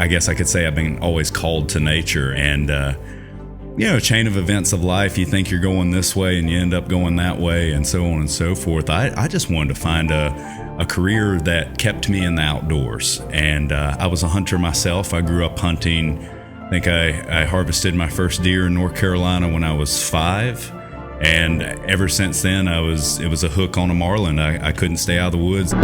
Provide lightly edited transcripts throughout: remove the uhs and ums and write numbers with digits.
I guess I could say I've been always called to nature, and chain of events of life. You think you're going this way and you end up going that way, and so on and so forth. I just wanted to find a career that kept me in the outdoors, and I was a hunter myself. I grew up hunting. I think I harvested my first deer in North Carolina when I was 5, and ever since then it was a hook on a marlin. I couldn't stay out of the woods.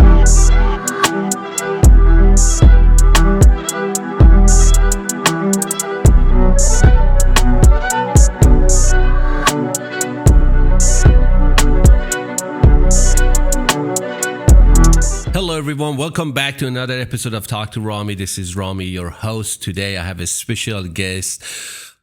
Hello everyone, welcome back to another episode of Talk2Rami. This is Rami, your host. Today I have a special guest.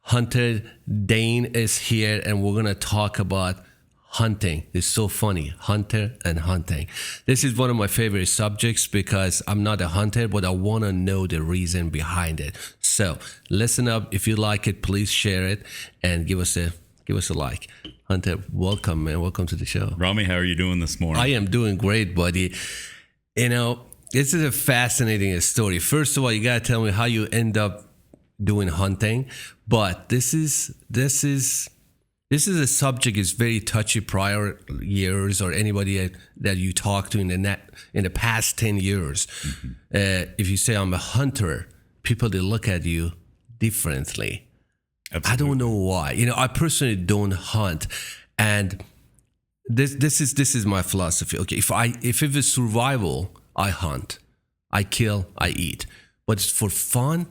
Hunter Dane is here, and we're going to talk about hunting. It's so funny, hunter and hunting. This is one of my favorite subjects because I'm not a hunter, but I want to know the reason behind it. So listen up. If you like it, please share it and give us a like. Hunter, welcome, man. Welcome to the show. Rami, how are you doing this morning? I am doing great, buddy. You know, this is a fascinating story. First of all, you got to tell me how you end up doing hunting. But this is a subject is very touchy prior years, or anybody that you talk to in the past 10 years. Mm-hmm. If you say I'm a hunter, people, they look at you differently. Absolutely. I don't know why. You know, I personally don't hunt, and This is my philosophy. Okay, if it was survival, I hunt, I kill, I eat. But for fun,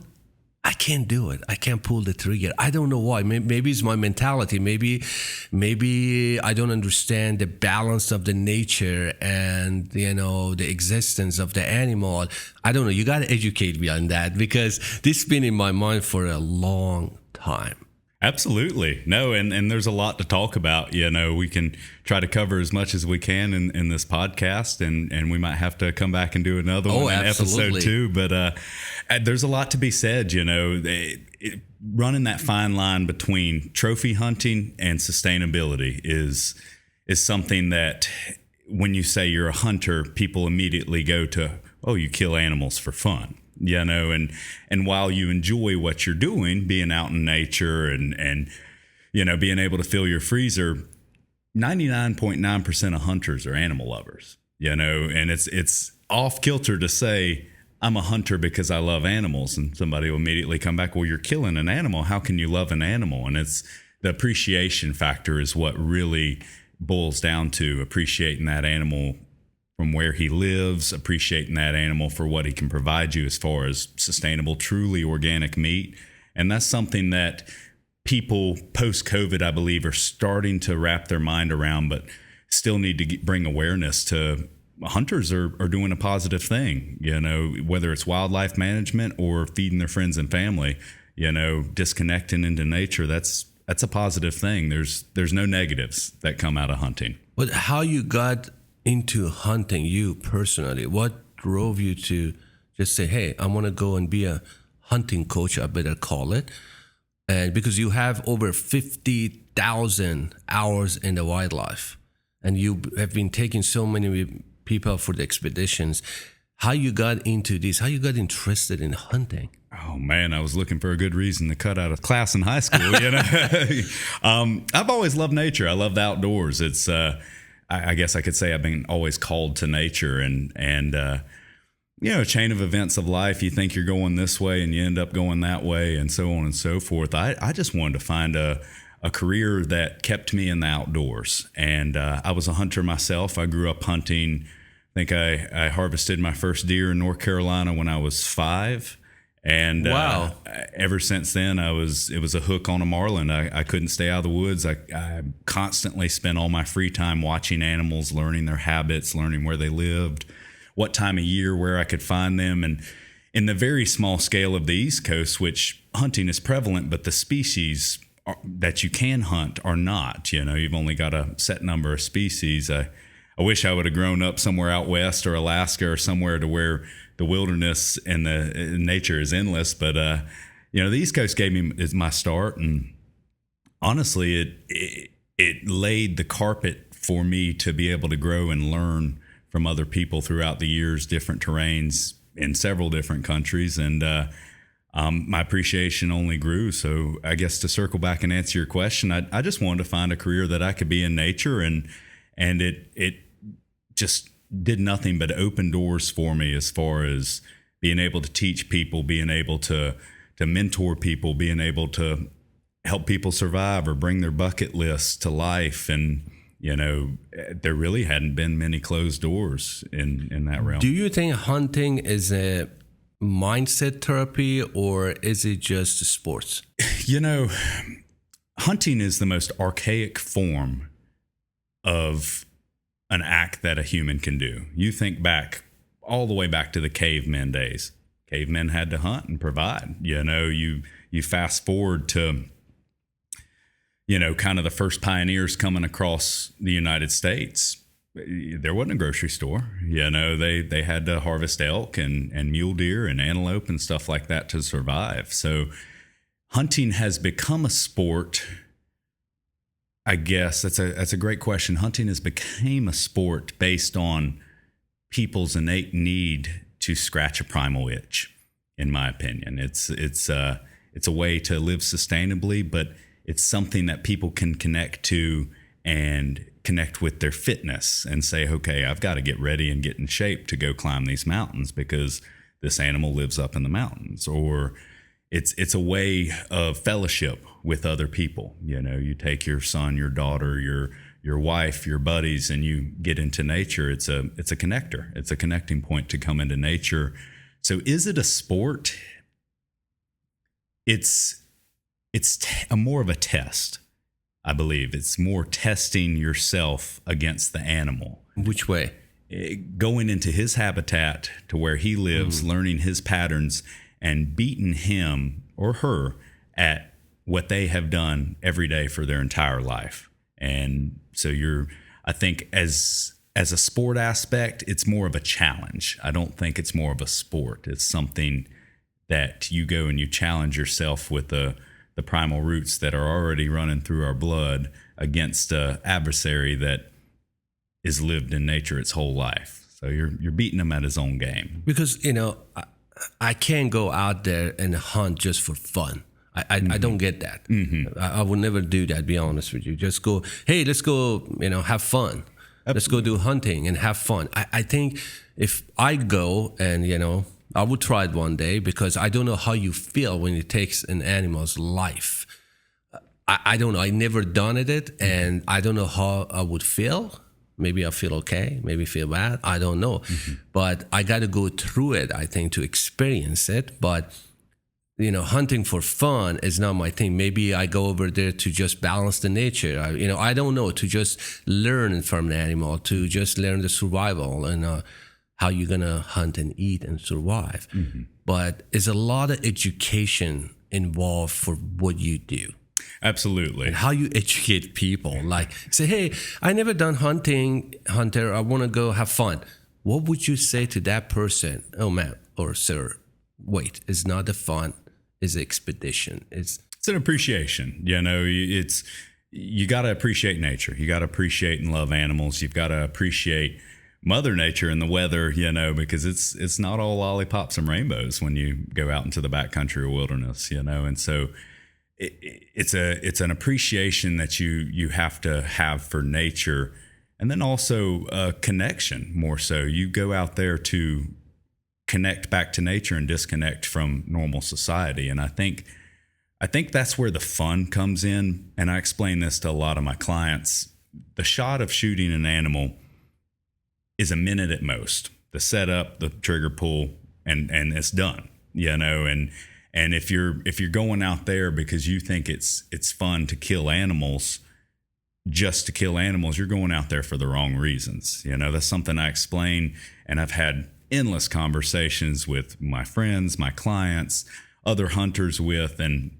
I can't do it. I can't pull the trigger. I don't know why. Maybe it's my mentality. Maybe I don't understand the balance of the nature and the existence of the animal. I don't know. You got to educate me on that, because this has been in my mind for a long time. Absolutely. No, and there's a lot to talk about. We can try to cover as much as we can in this podcast, and we might have to come back and do another one in episode 2. But there's a lot to be said, running that fine line between trophy hunting and sustainability is something that when you say you're a hunter, people immediately go to, oh, you kill animals for fun. And while you enjoy what you're doing, being out in nature and being able to fill your freezer, 99.9% of hunters are animal lovers, and it's off kilter to say I'm a hunter because I love animals, and somebody will immediately come back, well, you're killing an animal. How can you love an animal? And it's the appreciation factor is what really boils down to appreciating that animal from where he lives, appreciating that animal for what he can provide you as far as sustainable, truly organic meat. And that's something that people post-COVID, I believe, are starting to wrap their mind around, but still need to bring awareness to hunters are doing a positive thing, whether it's wildlife management or feeding their friends and family, disconnecting into nature. That's a positive thing. There's no negatives that come out of hunting. But how you got into hunting, you personally, what drove you to just say, hey, I want to go and be a hunting coach, I better call it, and because you have over 50,000 hours in the wildlife, and you have been taking so many people for the expeditions, how you got into this, how you got interested in hunting? Oh man, I was looking for a good reason to cut out of class in high school. I've always loved nature. I love the outdoors. It's I guess I could say I've been always called to nature, and a chain of events of life. You think you're going this way and you end up going that way, and so on and so forth. I just wanted to find a career that kept me in the outdoors, and I was a hunter myself. I grew up hunting. I think I harvested my first deer in North Carolina when I was 5. And wow. Ever since then, it was a hook on a marlin. I couldn't stay out of the woods. I constantly spent all my free time watching animals, learning their habits, learning where they lived, what time of year, where I could find them. And in the very small scale of the East Coast, which hunting is prevalent, but the species that you can hunt are not. You've only got a set number of species. I wish I would have grown up somewhere out west or Alaska or somewhere to where the wilderness and the nature is endless. But, the East Coast gave me my start. And honestly, it laid the carpet for me to be able to grow and learn from other people throughout the years, different terrains in several different countries. And my appreciation only grew. So I guess to circle back and answer your question, I just wanted to find a career that I could be in nature, and it just did nothing but open doors for me as far as being able to teach people, being able to mentor people, being able to help people survive or bring their bucket lists to life. And, there really hadn't been many closed doors in that realm. Do you think hunting is a mindset therapy, or is it just sports? Hunting is the most archaic form of an act that a human can do. You think back all the way back to the cavemen days. Cavemen had to hunt and provide. You fast forward to kind of the first pioneers coming across the United States. There wasn't a grocery store. They had to harvest elk and mule deer and antelope and stuff like that to survive. So hunting has become a sport. I guess that's a great question. Hunting has become a sport based on people's innate need to scratch a primal itch. In my opinion, it's a way to live sustainably, but it's something that people can connect to and connect with their fitness and say, okay, I've got to get ready and get in shape to go climb these mountains because this animal lives up in the mountains. Or it's a way of fellowship with other people. You take your son, your daughter, your wife, your buddies, and you get into nature. It's a connector. It's a connecting point to come into nature. So is it a sport? It's more of a test, I believe. It's more testing yourself against the animal. Which way? Going into his habitat to where he lives, learning his patterns, and beating him or her at what they have done every day for their entire life. And so I think as a sport aspect, it's more of a challenge. I don't think it's more of a sport. It's something that you go and you challenge yourself with the primal roots that are already running through our blood against an adversary that is lived in nature its whole life. So you're beating him at his own game. Because, I can't go out there and hunt just for fun. I don't get that. I would never do that, be honest with you. Just go, hey, let's go, have fun. Absolutely. Let's go do hunting and have fun. I think if I go and, I would try it one day, because I don't know how you feel when it takes an animal's life. I don't know. I never done it, and I don't know how I would feel. Maybe I feel okay, maybe feel bad. I don't know. But I got to go through it, I think, to experience it. But, hunting for fun is not my thing. Maybe I go over there to just balance the nature. I don't know, to just learn from an animal, to just learn the survival and how you're going to hunt and eat and survive. But there's a lot of education involved for what you do. Absolutely. And how you educate people. Like, say, hey, I never done hunter. I want to go have fun. What would you say to that person? Oh, man, or sir, wait, it's not the fun, it's the expedition. It's an appreciation. You got to appreciate nature. You got to appreciate and love animals. You've got to appreciate Mother Nature and the weather, because it's not all lollipops and rainbows when you go out into the backcountry or wilderness, and so it's an appreciation that you have to have for nature, and then also a connection more so. You go out there to connect back to nature and disconnect from normal society, and I think that's where the fun comes in. And I explain this to a lot of my clients. The shot of shooting an animal is a minute at most. The setup, the trigger pull, and it's done. And if you're going out there because you think it's fun to kill animals, just to kill animals, you're going out there for the wrong reasons. That's something I explain, and I've had endless conversations with my friends, my clients, other hunters with, and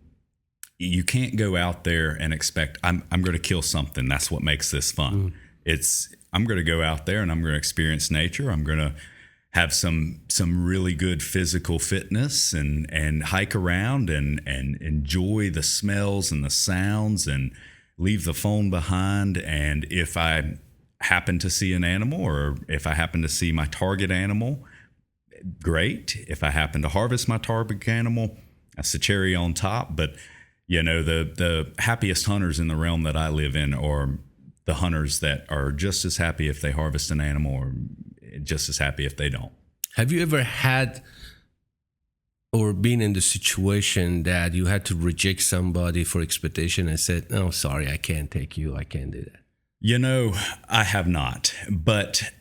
you can't go out there and expect I'm going to kill something. That's what makes this fun. I'm going to go out there and I'm going to experience nature. I'm going to have some really good physical fitness and hike around and enjoy the smells and the sounds and leave the phone behind. And if I happen to see an animal, or if I happen to see my target animal, great. If I happen to harvest my target animal, That's the cherry on top. But the happiest hunters in the realm that I live in are the hunters that are just as happy if they harvest an animal, or just as happy if they don't. Have you ever had or been in the situation that you had to reject somebody for expectation and said, "No, sorry, I can't take you. I can't do that"? I have not, but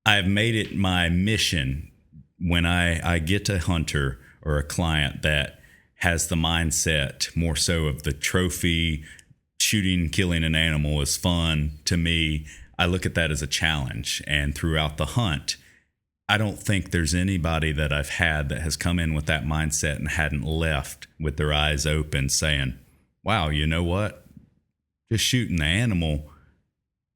I've made it my mission when I get a hunter or a client that has the mindset more so of the trophy. Shooting, killing an animal is fun to me. I look at that as a challenge. And throughout the hunt, I don't think there's anybody that I've had that has come in with that mindset and hadn't left with their eyes open saying, wow, you know what? Just shooting the animal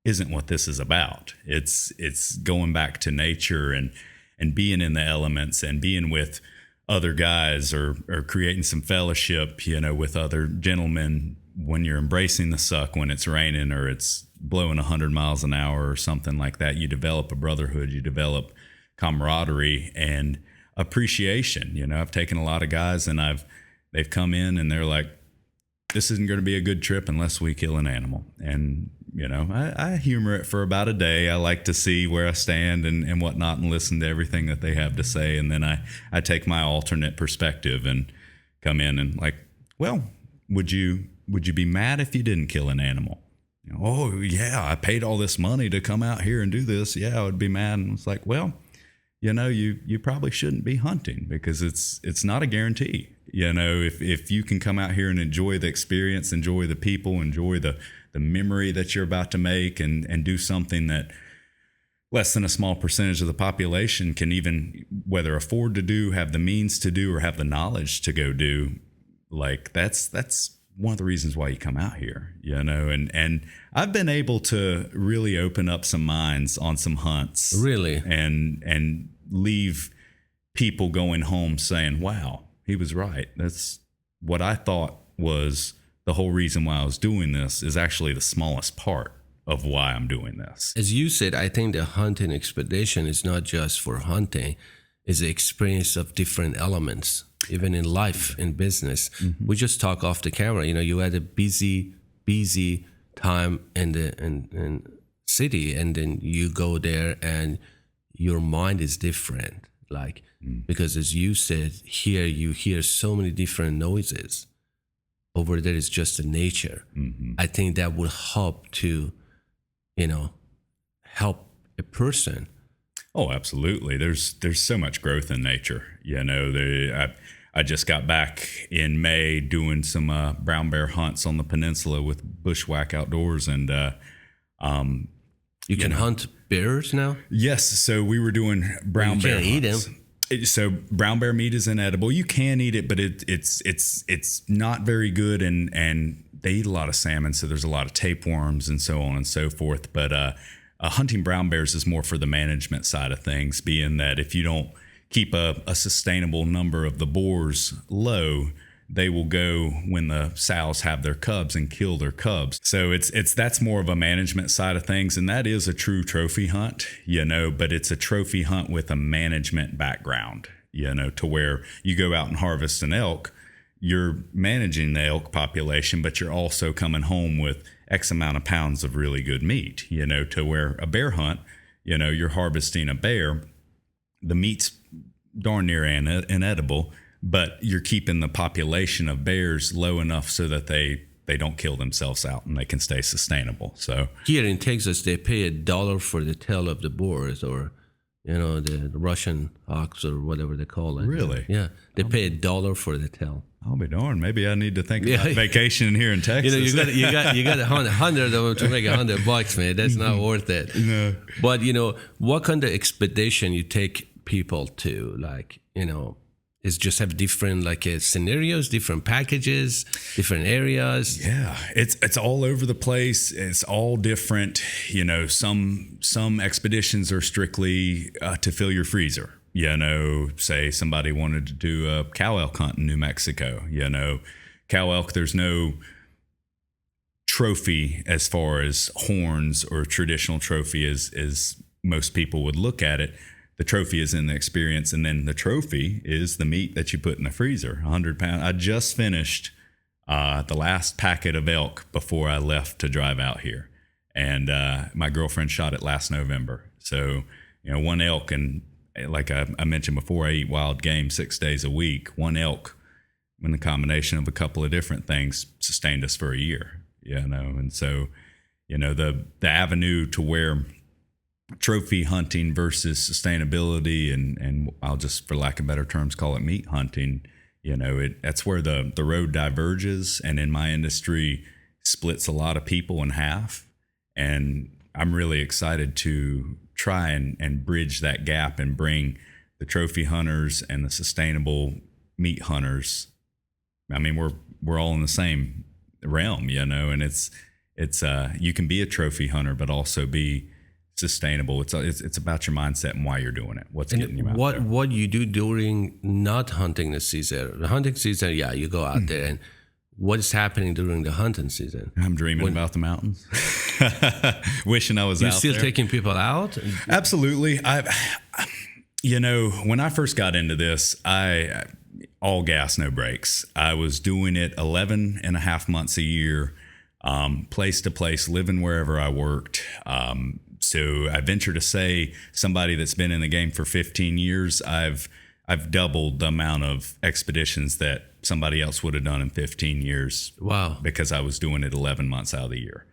isn't what this is about. It's going back to nature and being in the elements and being with other guys or creating some fellowship, with other gentlemen when you're embracing the suck, when it's raining or it's blowing 100 miles an hour or something like that. You develop a brotherhood, you develop camaraderie and appreciation. I've taken a lot of guys and they've come in and they're like, this isn't going to be a good trip unless we kill an animal. And, I humor it for about a day. I like to see where I stand and whatnot and listen to everything that they have to say. And then I take my alternate perspective and come in and like, well, would you be mad if you didn't kill an animal? Oh yeah, I paid all this money to come out here and do this. Yeah, I would be mad. And it's like, well, you probably shouldn't be hunting because it's not a guarantee. If you can come out here and enjoy the experience, enjoy the people, enjoy the memory that you're about to make and do something that less than a small percentage of the population can even whether afford to do, have the means to do, or have the knowledge to go do, like that's one of the reasons why you come out here, and I've been able to really open up some minds on some hunts, really, and leave people going home saying, wow, he was right. That's what I thought was the whole reason why I was doing this is actually the smallest part of why I'm doing this. As you said, I think the hunting expedition is not just for hunting, it's the experience of different elements. Even in life, in business, we just talk off the camera. You had a busy time in the city, and then you go there, and your mind is different. Because as you said, here you hear so many different noises. Over there is just the nature. I think that would help to, help a person. Oh, absolutely. There's so much growth in nature. I just got back in May doing some brown bear hunts on the peninsula with Bushwhack Outdoors, and you can hunt bears now. Yes, so we were doing brown bear hunts. You can't eat them. So brown bear meat is inedible. You can eat it, but it's not very good, and they eat a lot of salmon, so there's a lot of tapeworms and so on and so forth. But hunting brown bears is more for the management side of things, being that if you don't keep a sustainable number of the boars low, they will go when the sows have their cubs and kill their cubs. So that's more of a management side of things, and that is a true trophy hunt, but it's a trophy hunt with a management background, to where you go out and harvest an elk, you're managing the elk population, but you're also coming home with X amount of pounds of really good meat, to where a bear hunt, you're harvesting a bear, the meat's darn near inedible, but you're keeping the population of bears low enough so that they don't kill themselves out and they can stay sustainable. So here in Texas, they pay $1 for the tail of the boars, or the Russian ox or whatever they call it. Really? Yeah, they pay $1 for the tail. I'll be darned. Maybe I need to think about vacationing here in Texas. You got $100 of them to make $100, man. That's not worth it. No. But what kind of expedition you take people to, is just have different scenarios, different packages, different areas. Yeah, it's all over the place. It's all different. Some expeditions are strictly to fill your freezer. Say somebody wanted to do a cow elk hunt in New Mexico. Cow elk, there's no trophy as far as horns or traditional trophy as most people would look at it. the trophy is in the experience, and then the trophy is the meat that you put in the freezer. 100 pounds. I just finished the last packet of elk before I left to drive out here, and my girlfriend shot it last November. So one elk, and like I mentioned before, I eat wild game 6 days a week. One elk, when the combination of a couple of different things, sustained us for a year. And so the avenue to where trophy hunting versus sustainability, and I'll just, for lack of better terms, call it meat hunting, that's where the road diverges, and in my industry splits a lot of people in half. And I'm really excited to try and bridge that gap and bring the trophy hunters and the sustainable meat hunters. I mean, we're all in the same realm, and it's you can be a trophy hunter but also be sustainable. It's about your mindset and why you're doing it. What's getting you out there. What you do during not hunting the season? The hunting season, yeah, you go out there, and what is happening during the hunting season? I'm dreaming about the mountains. Wishing I was out there. You're still taking people out? Absolutely. When I first got into this, I all gas, no brakes. I was doing it 11 and a half months a year, place to place, living wherever I worked. So I venture to say, somebody that's been in the game for 15 years, I've doubled the amount of expeditions that somebody else would have done in 15 years. Wow. Because I was doing it 11 months out of the year.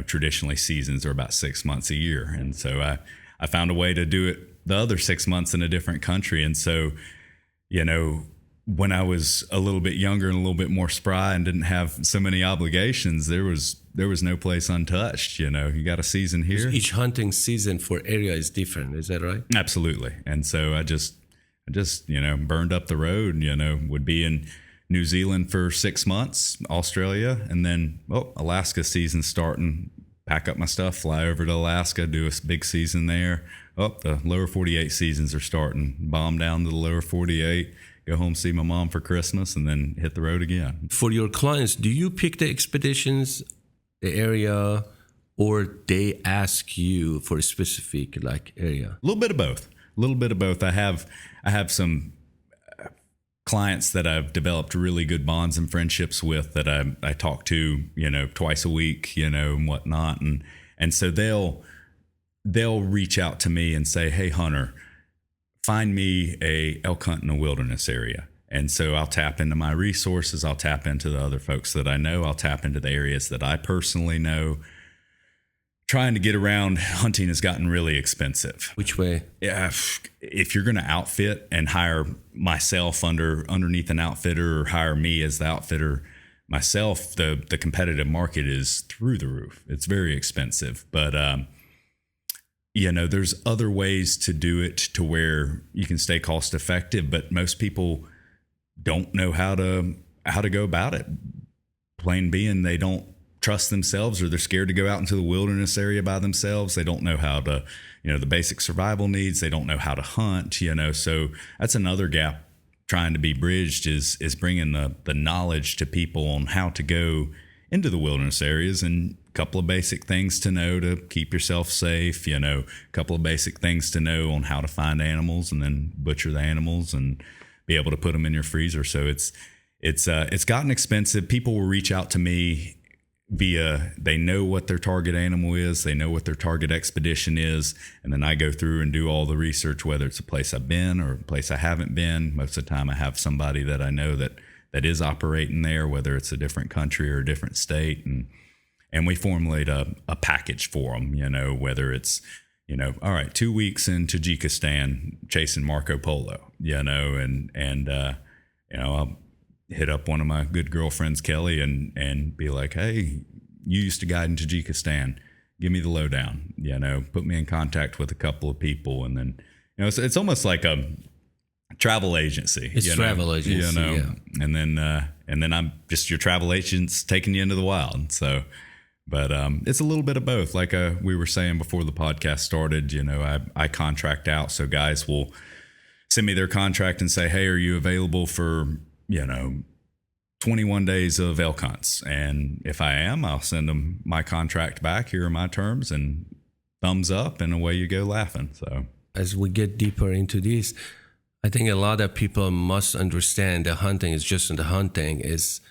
Traditionally seasons are about 6 months a year. And so I found a way to do it the other 6 months in a different country. And so, when I was a little bit younger and a little bit more spry and didn't have so many obligations, there was no place untouched. You got a season here. Each hunting season for area is different. Is that right? Absolutely. And so I just burned up the road, would be in New Zealand for 6 months, Australia, and then, Alaska season starting, pack up my stuff, fly over to Alaska, do a big season there. The lower 48 seasons are starting, bomb down to the lower 48, go home, see my mom for Christmas, and then hit the road again. For your clients, do you pick the expeditions, the area, or they ask you for a specific area? A little bit of both. I have some clients that I've developed really good bonds and friendships with that I talk to, twice a week, and whatnot. And so they'll reach out to me and say, "Hey, Hunter, find me a elk hunt in a wilderness area." And so I'll tap into my resources. I'll tap into the other folks that I know. I'll tap into the areas that I personally know. Trying to get around hunting has gotten really expensive. Which way? Yeah, if you're going to outfit and hire myself underneath an outfitter, or hire me as the outfitter myself, the competitive market is through the roof. It's very expensive. But there's other ways to do it to where you can stay cost effective. But most people don't know how to go about it. Plain being, they don't trust themselves, or they're scared to go out into the wilderness area by themselves. They don't know how to, the basic survival needs. They don't know how to hunt, so that's another gap trying to be bridged is bringing the knowledge to people on how to go into the wilderness areas, and a couple of basic things to know to keep yourself safe, a couple of basic things to know on how to find animals and then butcher the animals and be able to put them in your freezer. So it's gotten expensive. People will reach out to me they know what their target animal is, they know what their target expedition is, and then I go through and do all the research, whether it's a place I've been or a place I haven't been. Most of the time I have somebody that I know that is operating there, whether it's a different country or a different state, and we formulate a package for them, whether it's, all right, 2 weeks in Tajikistan chasing Marco Polo, and I'll hit up one of my good girlfriends, Kelly, and be like, "Hey, you used to guide in Tajikistan. Give me the lowdown. Put me in contact with a couple of people." And then, it's almost like a travel agency. It's travel agency, yeah. And then I'm just your travel agents taking you into the wild. So, but it's a little bit of both. Like we were saying before the podcast started, I contract out, so guys will send me their contract and say, "Hey, are you available for 21 days of elk hunts?" And if I am, I'll send them my contract back. Here are my terms, and thumbs up, and away you go laughing. So as we get deeper into this, I think a lot of people must understand that hunting is just the hunting. Is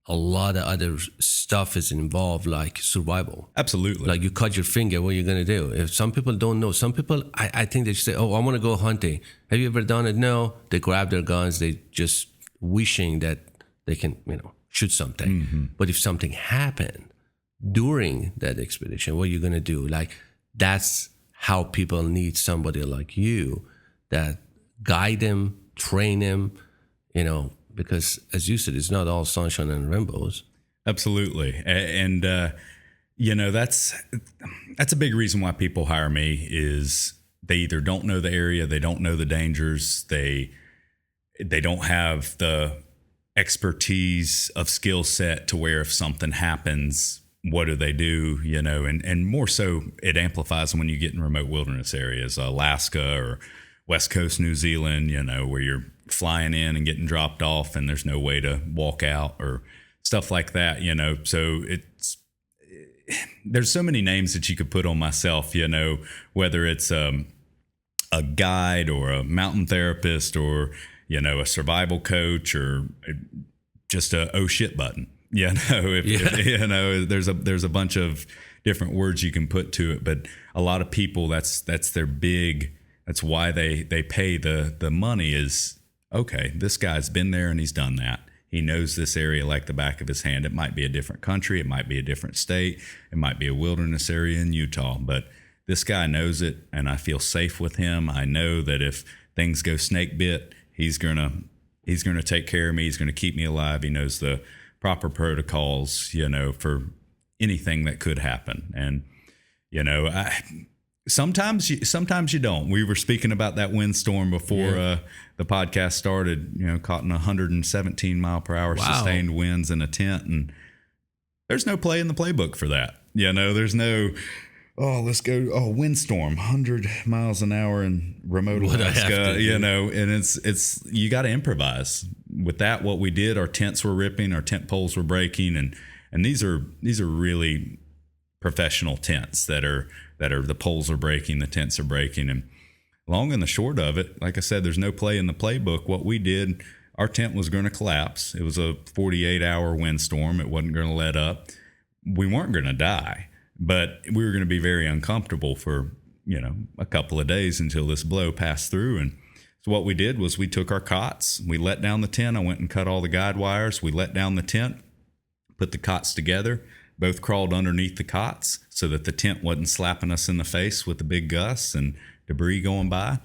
a lot of other stuff is involved, like survival. Absolutely. Like you cut your finger, what are you going to do? If some people don't know, some people, I think they say, oh, I want to go hunting. Have you ever done it? No. They grab their guns. They just wishing that they can, shoot something. Mm-hmm. But if something happened during that expedition, what are you going to do? Like, that's how people need somebody like you that guide them, train them, because as you said, it's not all sunshine and rainbows. Absolutely. And that's a big reason why people hire me is they either don't know the area, they don't know the dangers, they don't have the expertise of skill set to where if something happens, what do they do, and more so it amplifies when you get in remote wilderness areas, Alaska or West Coast New Zealand, where you're flying in and getting dropped off and there's no way to walk out or stuff like that, so there's so many names that you could put on myself, whether it's a guide or a mountain therapist or, a survival coach or just a oh shit button, if there's a bunch of different words you can put to it, but a lot of people, that's their big, that's why they pay the money is, okay, this guy's been there and he's done that. He knows this area like the back of his hand. It might be a different country. It might be a different state. It might be a wilderness area in Utah, but this guy knows it and I feel safe with him. I know that if things go snake bit, he's going to take care of me. He's going to keep me alive. He knows the proper protocols, for anything that could happen. And, sometimes you don't. We were speaking about that windstorm before the podcast started, caught in 117 mile per hour sustained winds in a tent. And there's no play in the playbook for that. There's no, let's go, windstorm, 100 miles an hour in remote Alaska, and it's, you got to improvise with that. What we did, our tents were ripping, our tent poles were breaking. And these are really professional tents that are the poles are breaking, the tents are breaking. And long and the short of it, like I said, there's no play in the playbook. What we did, our tent was going to collapse. It was a 48-hour windstorm. It wasn't going to let up. We weren't going to die, but we were going to be very uncomfortable for, a couple of days until this blow passed through. And so what we did was we took our cots, we let down the tent. I went and cut all the guide wires. We let down the tent, put the cots together, both crawled underneath the cots so that the tent wasn't slapping us in the face with the big gusts and debris going by.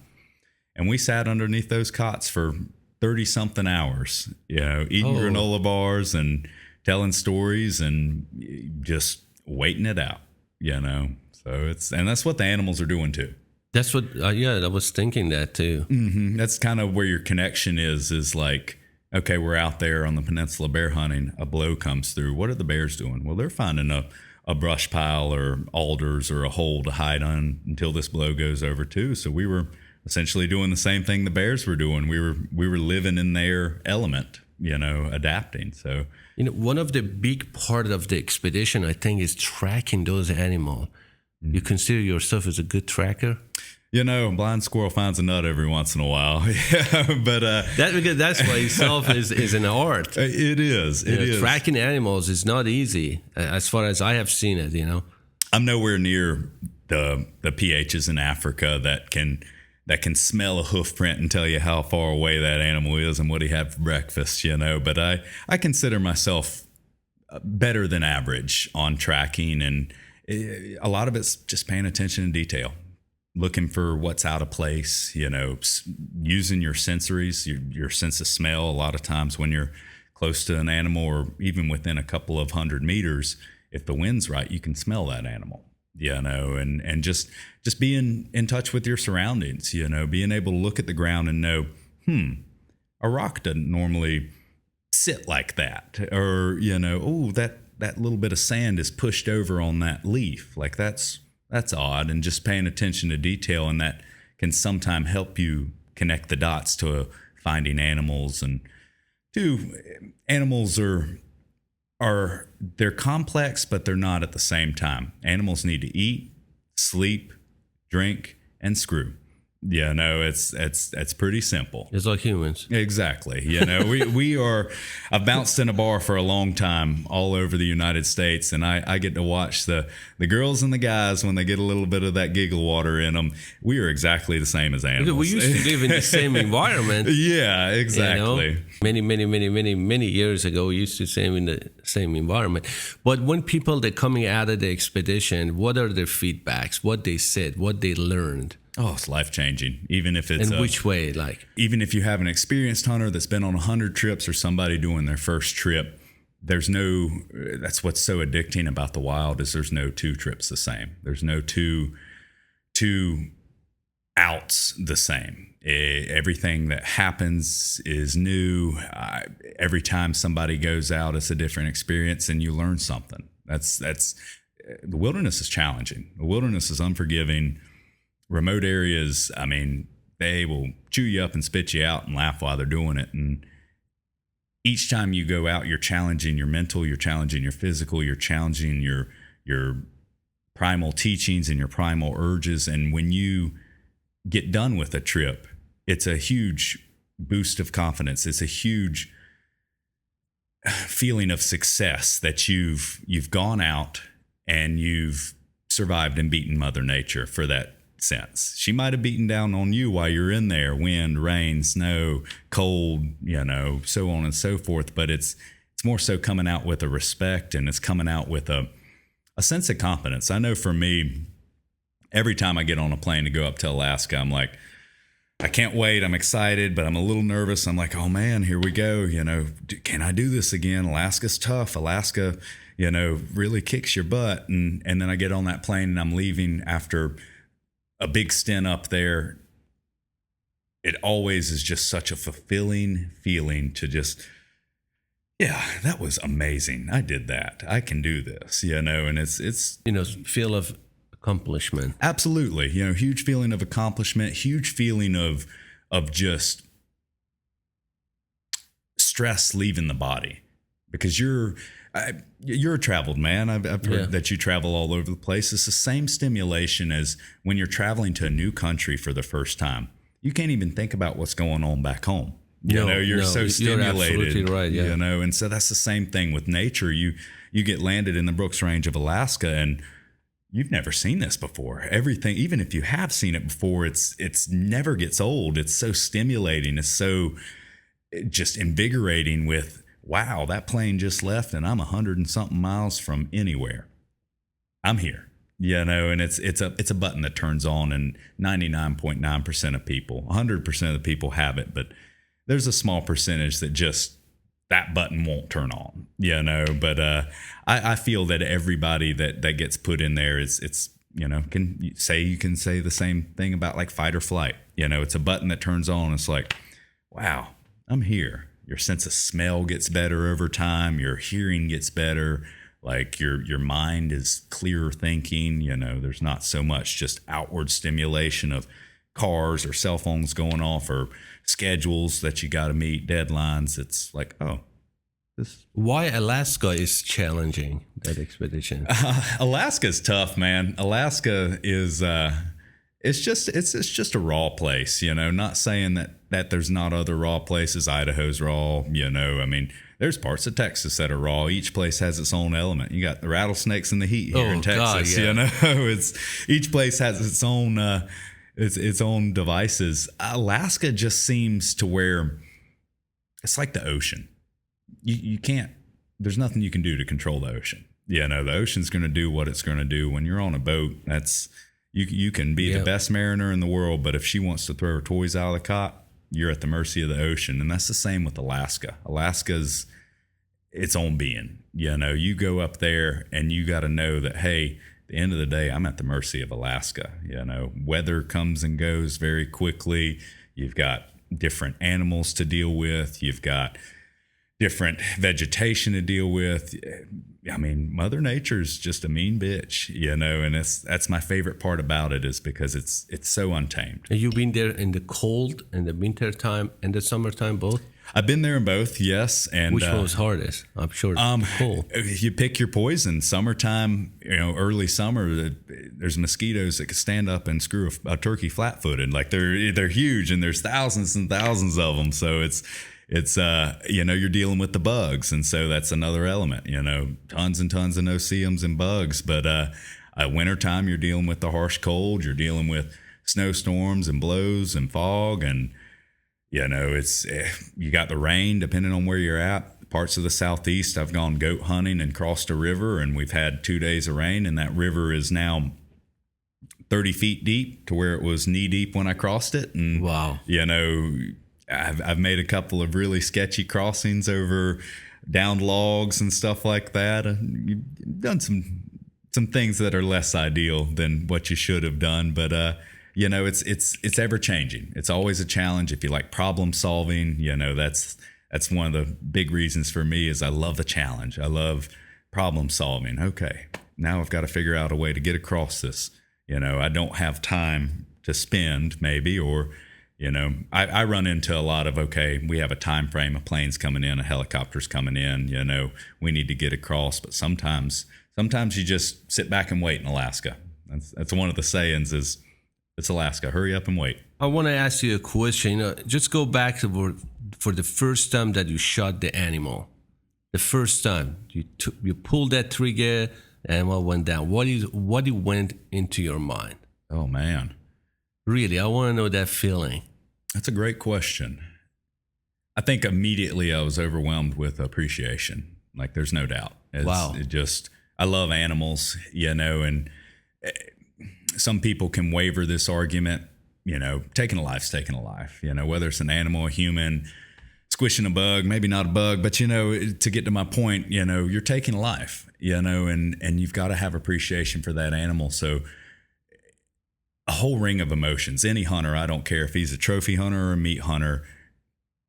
And we sat underneath those cots for 30-something hours, eating granola bars and telling stories and just waiting it out, So that's what the animals are doing too. That's what, I was thinking that too. Mm-hmm. That's kind of where your connection is like, okay, we're out there on the peninsula bear hunting. A blow comes through. What are the bears doing? Well, they're finding a brush pile or alders or a hole to hide on until this blow goes over too. So we were essentially doing the same thing the bears were doing. We were living in their element, adapting. So, one of the big part of the expedition, I think, is tracking those animals. You consider yourself as a good tracker? Blind squirrel finds a nut every once in a while. But that's why itself is an art. It is. It is. Tracking animals is not easy, as far as I have seen it. I'm nowhere near the PHs in Africa that can smell a hoof print and tell you how far away that animal is and what he had for breakfast. But I consider myself better than average on tracking, and a lot of it's just paying attention to detail. Looking for what's out of place, using your sensories, your sense of smell. A lot of times when you're close to an animal or even within a couple of 100 meters, if the wind's right, you can smell that animal, and just being in touch with your surroundings, being able to look at the ground and know, a rock doesn't normally sit like that, or, that little bit of sand is pushed over on that leaf. Like that's odd, and just paying attention to detail, and that can sometimes help you connect the dots to finding animals. And two, animals they're complex, but they're not at the same time. Animals need to eat, sleep, drink, and screw. Yeah, no, it's pretty simple. It's like humans. Exactly. We are. I've bounced in a bar for a long time all over the United States, and I get to watch the girls and the guys when they get a little bit of that giggle water in them. We are exactly the same as animals. We used to live in the same environment. Yeah, exactly. Many years ago, we used to live in the same environment. But when people they're coming out of the expedition, what are their feedbacks? What they said? What they learned? Oh, it's life-changing. Even if it's... In which way? Like, even if you have an experienced hunter that's been on 100 trips or somebody doing their first trip, there's no... That's what's so addicting about the wild is there's no two trips the same. There's no two outs the same. Everything that happens is new. Every time somebody goes out, it's a different experience and you learn something. That's the wilderness is challenging. The wilderness is unforgiving. Remote areas, I mean, they will chew you up and spit you out and laugh while they're doing it. And each time you go out, you're challenging your mental, you're challenging your physical, you're challenging your primal teachings and your primal urges. And when you get done with a trip, it's a huge boost of confidence. It's a huge feeling of success that you've gone out and you've survived and beaten Mother Nature for that sense. She might have beaten down on you while you're in there, wind, rain, snow, cold, so on and so forth. But it's more so coming out with a respect, and it's coming out with a sense of confidence. I know for me, every time I get on a plane to go up to Alaska, I'm like, I can't wait. I'm excited, but I'm a little nervous. I'm like, oh man, here we go. Can I do this again? Alaska's tough. Alaska, really kicks your butt. And then I get on that plane and I'm leaving after a big stint up there. It always is just such a fulfilling feeling to just, yeah, that was amazing. I did that. I can do this, and it's feel of accomplishment. Absolutely. Huge feeling of accomplishment, huge feeling of just stress leaving the body, because you're a traveled man. I've heard that you travel all over the place. It's the same stimulation as when you're traveling to a new country for the first time. You can't even think about what's going on back home. You're so stimulated. You're absolutely right. Yeah. And so that's the same thing with nature. You get landed in the Brooks Range of Alaska and you've never seen this before. Everything, even if you have seen it before, it's never gets old. It's so stimulating. It's so just invigorating with, wow, that plane just left and I'm 100 and something miles from anywhere. I'm here, and it's a button that turns on, and 99.9% of people, 100% of the people have it, but there's a small percentage that just that button won't turn on, but I feel that everybody that gets put in there it's you can say the same thing about like fight or flight. It's a button that turns on. It's like, wow, I'm here. Your sense of smell gets better over time. Your hearing gets better. Like your mind is clearer thinking. There's not so much just outward stimulation of cars or cell phones going off or schedules that you got to meet, deadlines. It's like, oh, this. Why Alaska is challenging, that expedition? Alaska's tough, man. Alaska is it's just a raw place, not saying that there's not other raw places. Idaho's raw, I mean, there's parts of Texas that are raw. Each place has its own element. You got the rattlesnakes and the heat here in Texas, God, yeah. It's each place has its own its own devices. Alaska just seems to where it's like the ocean. You can't, there's nothing you can do to control the ocean. The ocean's going to do what it's going to do. When you're on a boat, that's, you can be the best mariner in the world, but if she wants to throw her toys out of the cot, you're at the mercy of the ocean. And that's the same with Alaska. Alaska's its own being. You go up there and you got to know that, hey, at the end of the day, I'm at the mercy of Alaska. Weather comes and goes very quickly. You've got different animals to deal with. You've got different vegetation to deal with. I mean, Mother Nature's just a mean bitch, and that's my favorite part about it, is because it's so untamed. Have you been there in the cold and the winter time and the summertime both? I've been there in both, yes. And Which one was hardest? I'm sure. Cool. You pick your poison. Summertime, early summer, there's mosquitoes that can stand up and screw a turkey flat-footed. Like they're huge, and there's thousands and thousands of them. So it's you're dealing with the bugs, and so that's another element. Tons and tons of no-see-ums and bugs. But wintertime, you're dealing with the harsh cold. You're dealing with snowstorms and blows and fog, and it's you got the rain depending on where you're at. Parts of the southeast, I've gone goat hunting and crossed a river, and we've had 2 days of rain, and that river is now 30 feet deep to where it was knee deep when I crossed it. And wow, I've made a couple of really sketchy crossings over downed logs and stuff like that. You've done some things that are less ideal than what you should have done, but it's ever changing. It's always a challenge. If you like problem solving, that's one of the big reasons for me is I love the challenge. I love problem solving. Okay, now I've got to figure out a way to get across this. I don't have time to spend maybe, or I run into a lot of, okay, we have a time frame, a plane's coming in, a helicopter's coming in, we need to get across. But sometimes you just sit back and wait in Alaska. That's one of the sayings is, it's Alaska. Hurry up and wait. I want to ask you a question. Just go back to for the first time that you shot the animal. The first time you pulled that trigger and what went down. What went into your mind? Oh man, really, I want to know that feeling. That's a great question. I think immediately I was overwhelmed with appreciation. Like there's no doubt. Wow. I love animals, and some people can waver this argument, taking a life's taking a life, whether it's an animal, a human, squishing a bug, maybe not a bug, but, to get to my point, you're taking a life, and you've got to have appreciation for that animal. So a whole ring of emotions, any hunter, I don't care if he's a trophy hunter or a meat hunter,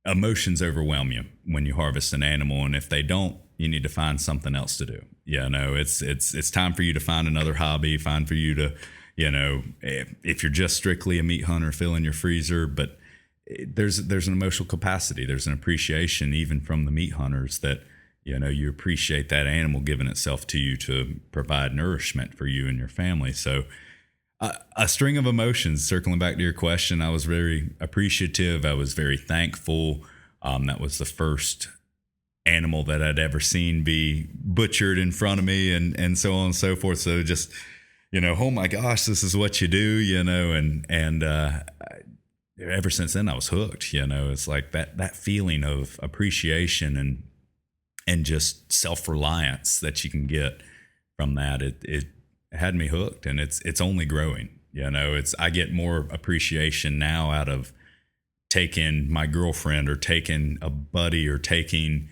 emotions overwhelm you when you harvest an animal. And if they don't, you need to find something else to do. It's time for you to find another hobby, find for you to, if you're just strictly a meat hunter, fill in your freezer. But there's an emotional capacity. There's an appreciation even from the meat hunters that, you appreciate that animal giving itself to you to provide nourishment for you and your family. So a string of emotions. Circling back to your question, I was very appreciative. I was very thankful. That was the first animal that I'd ever seen be butchered in front of me, and so on and so forth. So just, oh my gosh, this is what you do, and ever since then I was hooked. It's like that feeling of appreciation and just self-reliance that you can get from that. It had me hooked, and it's only growing. I get more appreciation now out of taking my girlfriend or taking a buddy or taking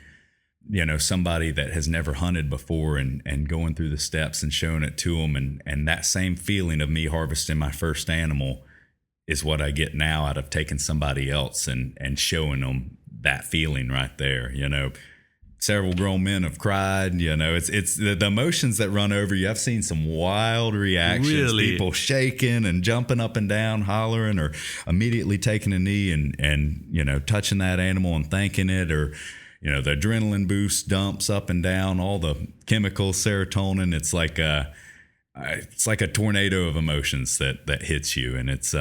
somebody that has never hunted before and going through the steps and showing it to them. And that same feeling of me harvesting my first animal is what I get now out of taking somebody else and showing them that feeling right there. Several grown men have cried. It's the emotions that run over you. I've seen some wild reactions. Really? People shaking and jumping up and down, hollering, or immediately taking a knee and touching that animal and thanking it, or the adrenaline boost dumps up and down, all the chemicals, serotonin. It's like a tornado of emotions that hits you, and it's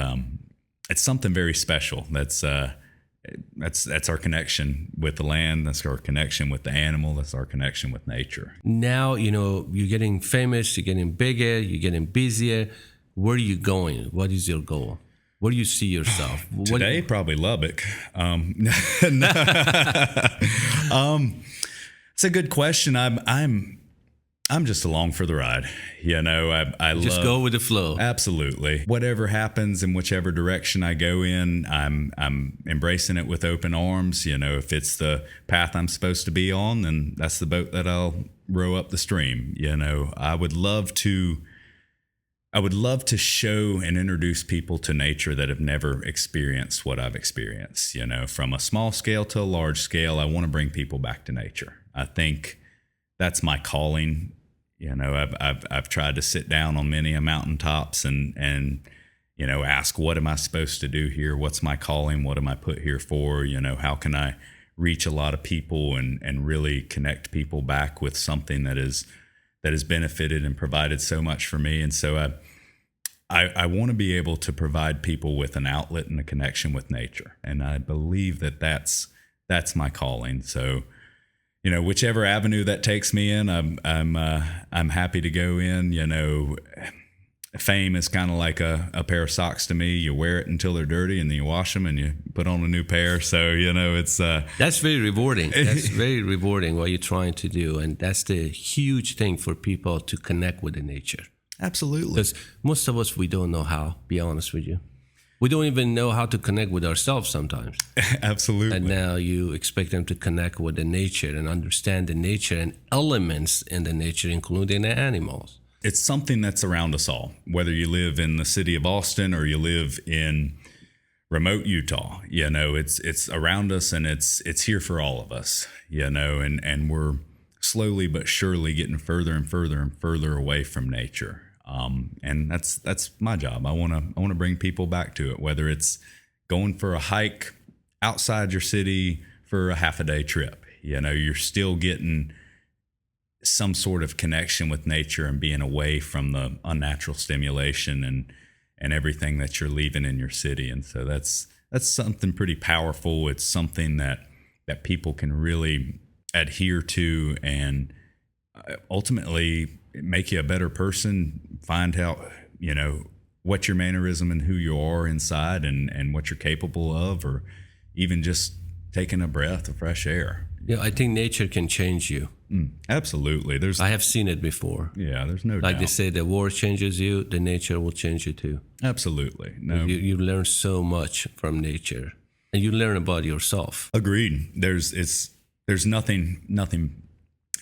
something very special. That's our connection with the land. That's our connection with the animal. That's our connection with nature. Now, you're getting famous, you're getting bigger, you're getting busier. Where are you going? What is your goal? Where do you see yourself? Today, probably Lubbock. It's a good question. I'm just along for the ride. I just go with the flow. Absolutely. Whatever happens in whichever direction I go in, I'm embracing it with open arms. If it's the path I'm supposed to be on, then that's the boat that I'll row up the stream. I would love to show and introduce people to nature that have never experienced what I've experienced. From a small scale to a large scale, I want to bring people back to nature. I think that's my calling. I've tried to sit down on many mountaintops and ask, what am I supposed to do here? What's my calling? What am I put here for? How can I reach a lot of people and really connect people back with something that has benefited and provided so much for me. And so I want to be able to provide people with an outlet and a connection with nature. And I believe that that's my calling. So, whichever avenue that takes me in, I'm happy to go in. Fame is kind of like a pair of socks to me. You wear it until they're dirty, and then you wash them and you put on a new pair. So, it's that's very rewarding. That's very rewarding what you're trying to do. And that's the huge thing for people to connect with the nature. Absolutely. Because most of us, we don't know how, be honest with you. We don't even know how to connect with ourselves sometimes. Absolutely. And now you expect them to connect with the nature and understand the nature and elements in the nature, including the animals. It's something that's around us all, whether you live in the city of Austin or you live in remote Utah. It's around us, and it's here for all of us, and we're slowly but surely getting further and further and further away from nature. And that's my job. I want to bring people back to it, whether it's going for a hike outside your city for a half a day trip. You're still getting some sort of connection with nature and being away from the unnatural stimulation and everything that you're leaving in your city. And so that's something pretty powerful. It's something that people can really adhere to and ultimately make you a better person, find out, what your mannerism and who you are inside and what you're capable of, or even just taking a breath of fresh air. I think nature can change you. Absolutely. I have seen it before. Yeah, there's no doubt. Like they say, the war changes you, the nature will change you too. Absolutely. No. You learn so much from nature, and you learn about yourself. Agreed. There's nothing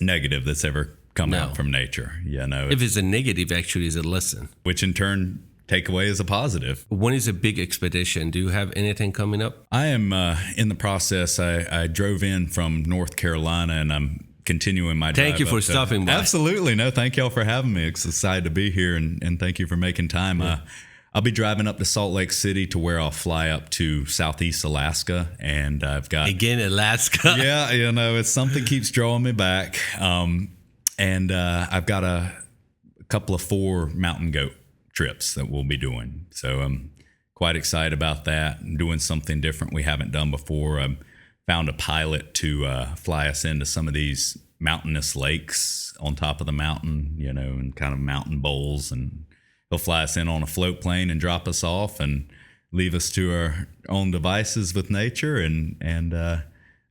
negative that's ever come out from nature. If it's a negative, actually, is a lesson. Which in turn, takeaway is a positive. When is a big expedition? Do you have anything coming up? I am in the process. I drove in from North Carolina, and I'm continuing my drive. Thank you for stopping by. Absolutely. No, thank y'all for having me. It's excited to be here, and thank you for making time. Yeah. I'll be driving up to Salt Lake City to where I'll fly up to Southeast Alaska, and I've got... Again, Alaska. Yeah, it's something keeps drawing me back. And I've got a couple of 4 mountain goat trips that we'll be doing. So I'm quite excited about that and doing something different we haven't done before. I found a pilot to fly us into some of these mountainous lakes on top of the mountain, and kind of mountain bowls. And he'll fly us in on a float plane and drop us off and leave us to our own devices with nature. And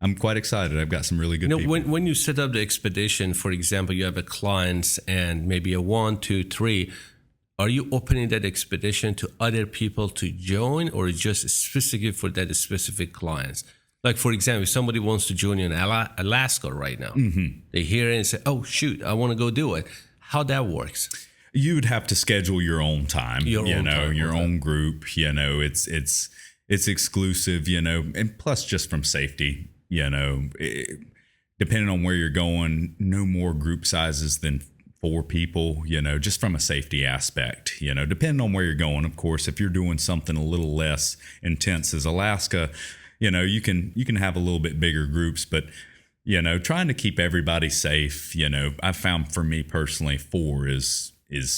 I'm quite excited. I've got some really good people. When you set up the expedition, for example, you have a client and maybe a 1, 2, 3. Are you opening that expedition to other people to join, or just specifically for that specific clients? Like, for example, if somebody wants to join you in Alaska right now, they hear it and say, oh, shoot, I want to go do it. How that works? You'd have to schedule your own time, your own group. It's exclusive, and plus just from safety, depending on where you're going, no more group sizes than 4 people, just from a safety aspect, depending on where you're going. Of course, if you're doing something a little less intense as Alaska, you can have a little bit bigger groups, but, trying to keep everybody safe, I found for me personally, 4 is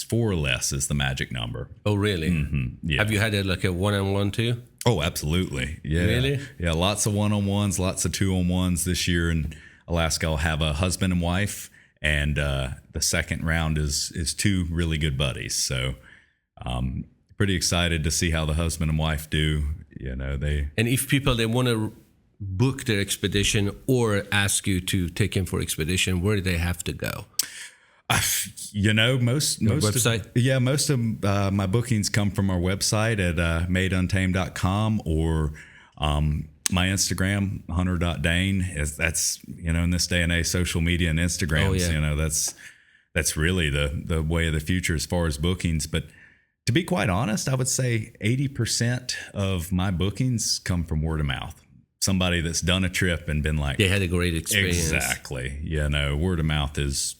4 or less is the magic number. Oh, really? Mm-hmm. Yeah. Have you had like a one-on-one too? Oh, absolutely. Yeah. Really? Yeah. Lots of one-on-ones, lots of 2-on-1s this year in Alaska. I'll have a husband and wife, and the second round is 2 really good buddies. So, pretty excited to see how the husband and wife do. And if people, they want to book their expedition or ask you to take them for expedition, where do they have to go? Most website? Most of my bookings come from our website at madeuntamed.com, or my Instagram, hunter.dane. That's, in this day and age, social media and Instagrams, that's really the way of the future as far as bookings. But to be quite honest, I would say 80% of my bookings come from word of mouth. somebody that's done a trip and been like, they had a great experience. Exactly. Word of mouth is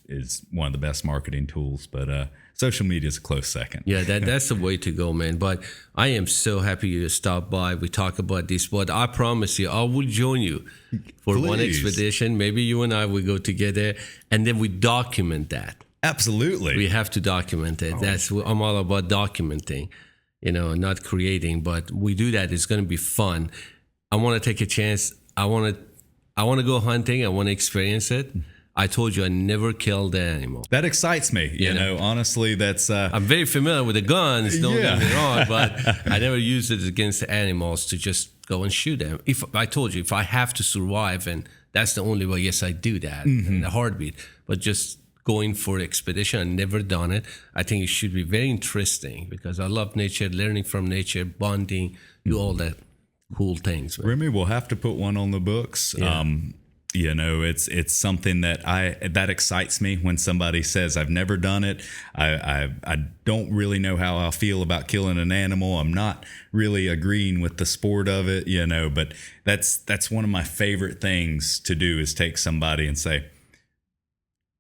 one of the best marketing tools, but social media is a close second. Yeah, that's the way to go, man. But I am so happy you stopped by. We talk about this, but I promise you, I will join you for one Please. expedition. Maybe you and I will go together, and then we document that. Absolutely. We have to document it. I'm all about documenting, not creating. But we do that. It's going to be fun. I want to take a chance. I want to go hunting. I want to experience it. I told you I never killed an animal. That excites me. You know, honestly, that's... I'm very familiar with the guns, don't get me wrong, but I never used it against the animals to just go and shoot them. If I told you, if I have to survive, and that's the only way, yes, I do that in a heartbeat. But just going for expedition, I've never done it. I think it should be very interesting because I love nature, learning from nature, bonding, do all that cool things. Man. Remy, we'll have to put one on the books. Yeah. It's something that excites me when somebody says I've never done it. I don't really know how I'll feel about killing an animal. I'm not really agreeing with the sport of it, but that's one of my favorite things to do is take somebody and say,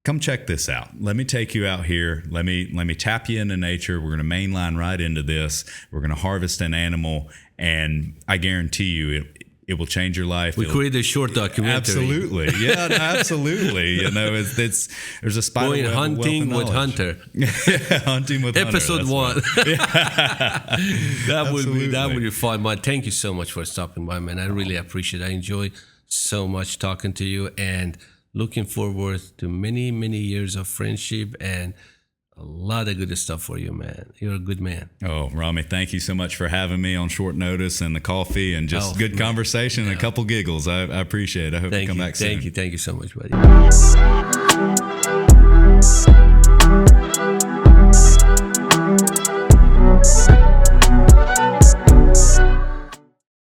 come check this out. Let me take you out here. Let me tap you into nature. We're going to mainline right into this. We're going to harvest an animal, and I guarantee you it will change your life. We created a short documentary. Absolutely. Yeah, absolutely. It's there's a spider going web hunting with Hunter. Hunting with Episode Hunter. 1. That would be fun. But thank you so much for stopping by, man. I really appreciate it. I enjoy so much talking to you and looking forward to many, many years of friendship and a lot of good stuff for you, man. You're a good man. Oh, Rami, thank you so much for having me on short notice and the coffee and just good conversation and a couple giggles. I appreciate it. I hope you come back soon. Thank you so much, buddy.